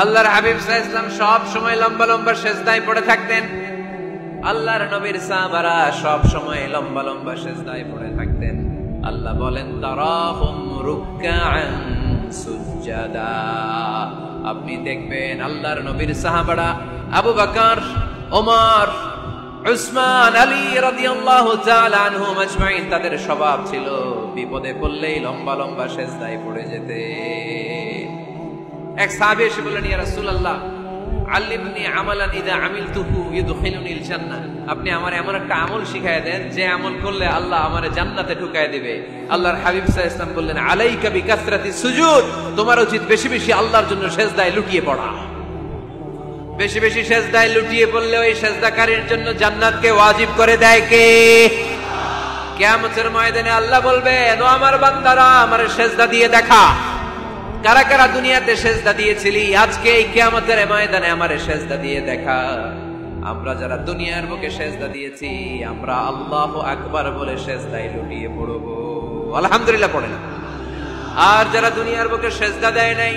আল্লাহর হাবিব সাল্লাল্লাহু আলাইহি ওয়াসাল্লাম সব সময় লম্বা লম্বা সিজদায় পড়ে থাকতেন। আল্লাহর নবীর সাহাবারা সব সময় লম্বা লম্বা সিজদায় পড়ে থাকতেন। আল্লাহ বলেন তারাহুম রুকআন সুজদা। আপনি দেখবেন আল্লাহর নবীর সাহাবারা আবু বকর, ওমর, উসমান, আলী রাদিয়াল্লাহু তাআলা আনহুম আজমাইন, তাদের স্বভাব ছিল বিপদে পড়লেই লম্বা লম্বা সিজদায় পড়ে যেতে। এক সাহাবী এসে বললেন, ইয়া রাসূলুল্লাহ আল্লিমনি আমালান ইযা আমিলতুহু ইউদখিলুনিল জান্নাহ। আপনি আমারে এমন একটা আমল শিখায় দেন যে আমল করলে আল্লাহ আমারে জান্নাতে ঢুকায় দিবে। আল্লাহর হাবিব সাল্লাল্লাহু আলাইহি ওয়াসাল্লাম বললেন, আলাইকা বিকাসরাতিস সুজুদ। তোমার উচিত বেশি বেশি আল্লাহর জন্য সিজদায় লুটিয়ে পড়া। বেশি বেশি সিজদায় লুটিয়ে পড়লে ওই সিজদাকারীর জন্য জান্নাতকে ওয়াজিব করে দেয় কে? কিয়ামতের ময়দানে আল্লাহ বলবেন, ও আমার বান্দারা আমারে সিজদা দিয়ে দেখা। কারা কারা দুনিয়াতে সিজদা দিয়েছিলি, আজকে এই কিয়ামতের ময়দানে আমারে সিজদা দিয়ে দেখা। আমরা যারা দুনিয়ার বুকে সিজদা দিয়েছি, আমরা আল্লাহু আকবার বলে সিজদায় লুটিয়ে পড়ব, আলহামদুলিল্লাহ পড়ে না। আর যারা দুনিয়ার বুকে সিজদা দেয় নাই,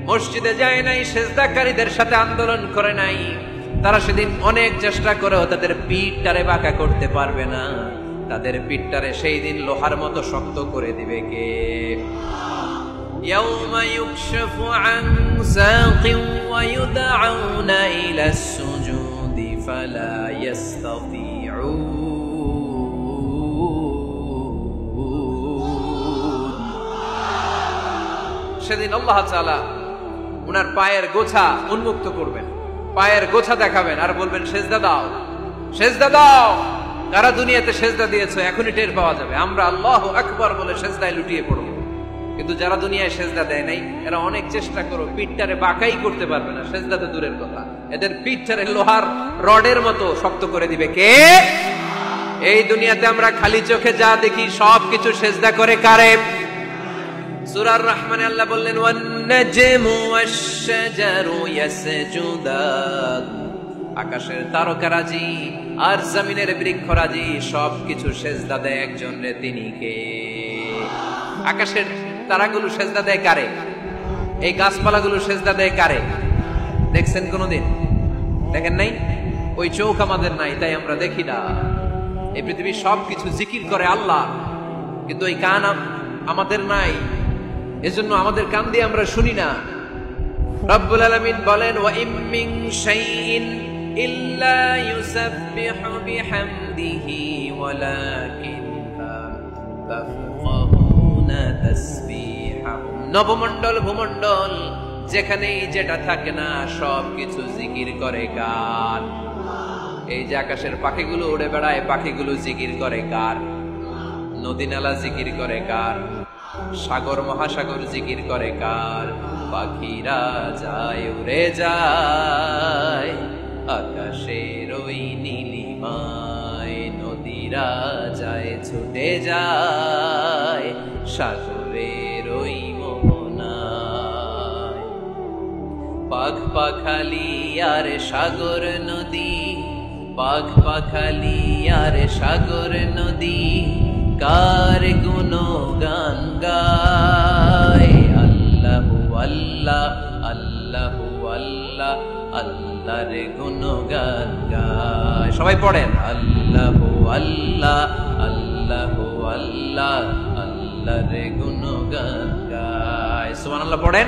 মসজিদে যায় নাই, সিজদাকারীদের সাথে আন্দোলন করে নাই, তারা সেদিন অনেক চেষ্টা করেও তাদের পিঠটারে বাঁকা করতে পারবে না। তাদের পিঠটারে সেই দিন লোহার মতো শক্ত করে দিবে কে? يوم يكشف عن ساق ويدعون إلى السجود فلا يستطيعون। সেদিন আল্লাহ তাআলা উনার পায়ের গোছা উন্মুক্ত করবেন, পায়ের গোছা দেখাবেন আর বলবেন, সিজদা দাও, সিজদা দাও। যারা দুনিয়াতে সিজদা দিয়েছো এখনই টের পাওয়া যাবে। আমরা আল্লাহু আকবার বলে সিজদায় লুটিয়ে পড়ব, কিন্তু যারা দুনিয়ায় সিজদা দেয় নাই এরা অনেক চেষ্টা করো, পিঠটারে বাঁকাই করতে পারবে না। সিজদাতে দূরের কথা, এদের পিঠটারে লোহার রডের মতো শক্ত করে দিবে কে? এই দুনিয়াতে আমরা খালি চোখে যা দেখি সবকিছু সিজদা করে কারে? সূরা আর-রহমানে আল্লাহ বললেন, ওয়ান নাজমু ওয়াশ-শাজারু ইয়াসজুদান। আকাশের তারকারাজি আর জমিনের বৃক্ষরাজি সবকিছু সিজদা দেয় একজন রে, তিনি কে? আকাশের তারাগুলো সিজদা দেয় কারে? এই গাছপালাগুলো সিজদা দেয় কারে? দেখছেন কোনদিন? দেখেন নাই? ওই চোখ আমাদের নাই, তাই আমরা দেখি না। এই পৃথিবীর সবকিছু জিকির করে আল্লাহ, কিন্তু ওই কান আমাদের নাই, এজন্য আমাদের কান দিয়ে আমরা শুনি না। রব্বুল আলামিন বলেন, ওয়া ইম মিন শাইইন ইল্লা ইউসাব্বিহু বিহামদিহি ওয়ালাকিন লা তাফকাহুনা তাসবিহাহুম। নবমণ্ডল ভূমণ্ডল যেখানেই যেটা থাকে না সবকিছু জিকির করে কার? এই যে আকাশের পাখিগুলো উড়ে বেড়ায়, পাখিগুলো জিকির করে কার? নদী নালা জিকির করে কার? সাগর মহাসাগর জিকির করে কার? পাখিরা যায় উড়ে যায় আকাশের ওই নীলিমায়, নদীরা যায় ছুটে যায় সাগরের ওই মোহনায়। পাখ পাখালি আর সাগর নদী, পাখ পাখালি আর সাগর নদী কার গুণগান গায়? আল্লাহু আল্লাহ, আল্লাহু আল্লাহ, আল্লাহর গুণগান গায়। সবাই পড়েন, আল্লাহু আল্লাহ, আল্লাহু আল্লাহ, আল্লাহর গুণগান গায়। সুবহানাল্লাহ পড়েন।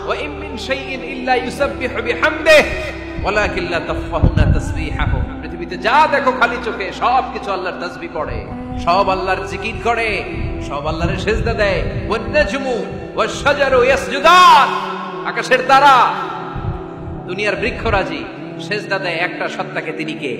ওয়া ইম মিন শাইইন ইল্লা ইউসাব্বিহু বিহামদিহি ওয়ালাকিন লা তাফকাহুনা তাসবিহাহুম। পৃথিবীতে যা দেখো খালি চোখে সবকিছু আল্লাহর তাসবিহ পড়ে, সব আল্লাহর জিকির করে, সব আল্লাহর সিজদা দেয়। ওয়ান নাজমু ওয়াশ-শাজারু ইয়াসজুদান। আকাশের তারা, দুনিয়ার বৃক্ষরাজি সিজদা দেয় একটা সত্তাকে, তিনি কে?